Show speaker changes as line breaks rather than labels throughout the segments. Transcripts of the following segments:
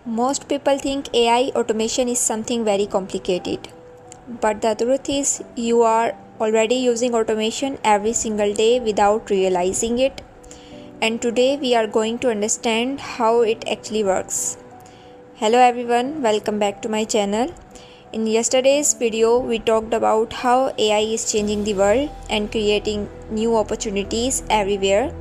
Most people think AI automation is something very complicated. But the truth is, you are already using automation every single day without realizing it. And today we are going to understand how it actually works. Hello everyone, welcome back to my channel. In yesterday's video, we talked about how AI is changing the world and creating new opportunities everywhere.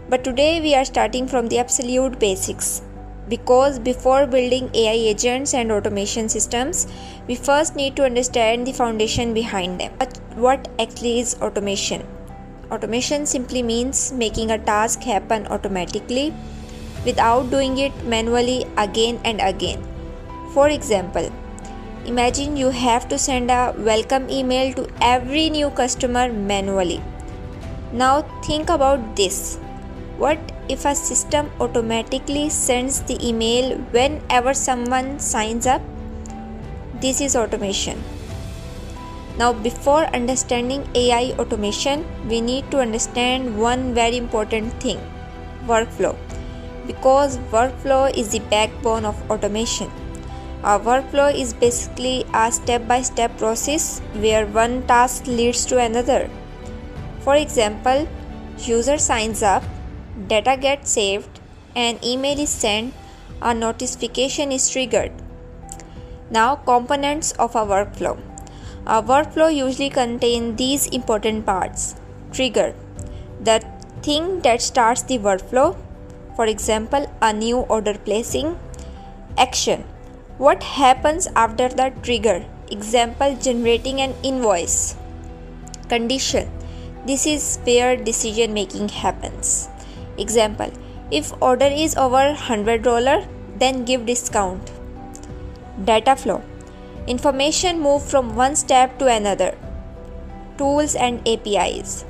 But today we are starting from the absolute basics. Because before building AI agents and automation systems, we first need to understand the foundation behind them. But what actually is automation? Automation simply means making a task happen automatically without doing it manually again and again. For example, imagine you have to send a welcome email to every new customer manually. Now think about this. What if a system automatically sends the email whenever someone signs up? This is automation. Now, before understanding AI automation, we need to understand one very important thing: workflow. Because workflow is the backbone of automation. A workflow is basically a step-by-step process where one task leads to another. For example, user signs up, data gets saved, an email is sent, a notification is triggered. Now, components of a workflow. A workflow usually contains these important parts. Trigger, the thing that starts the workflow. For example, a new order placing. Action, what happens after the trigger? Example, generating an invoice. Condition, this is where decision making happens. Example, if order is over $100, then give discount. Data flow, information move from one step to another. Tools and APIs,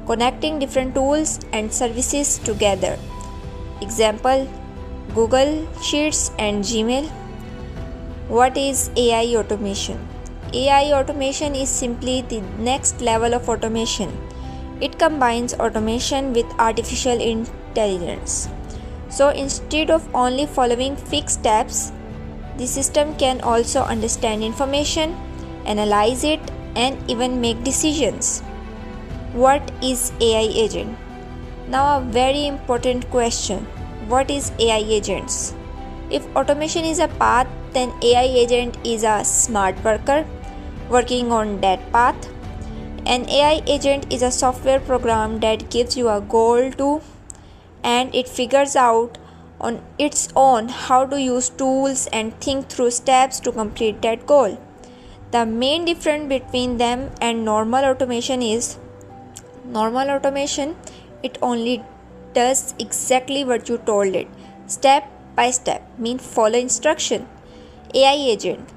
connecting different tools and services together. Example, Google Sheets and Gmail. What is AI automation? AI automation is simply the next level of automation. It combines automation with artificial intelligence. So instead of only following fixed steps, the system can also understand information, analyze it, and even make decisions. What is AI agent? Now a very important question. What is AI agents? If automation is a path, then AI agent is a smart worker working on that path. An AI agent is a software program that gives you a goal to, and it figures out on its own how to use tools and think through steps to complete that goal. The main difference between them and normal automation is it only does exactly what you told it, step by step, mean follow instruction. AI agent,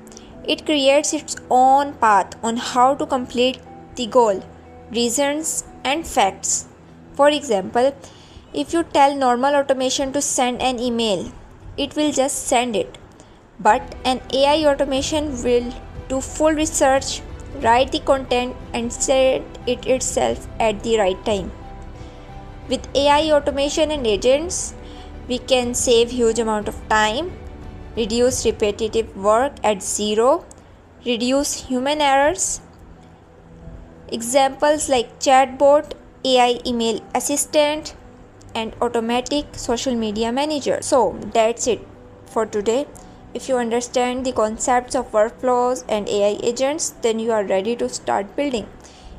it creates its own path on how to complete the goal, reasons, and facts. For example, if you tell normal automation to send an email, it will just send it. But an AI automation will do full research, write the content, and send it itself at the right time. With AI automation and agents, we can save huge amount of time, reduce repetitive work at zero, reduce human errors. Examples like chatbot, AI email assistant, and automatic social media manager. So that's it for today. If you understand the concepts of workflows and AI agents, then you are ready to start building.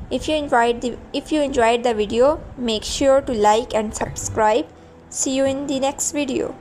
If you enjoyed the video, make sure to like and subscribe. See you in the next video.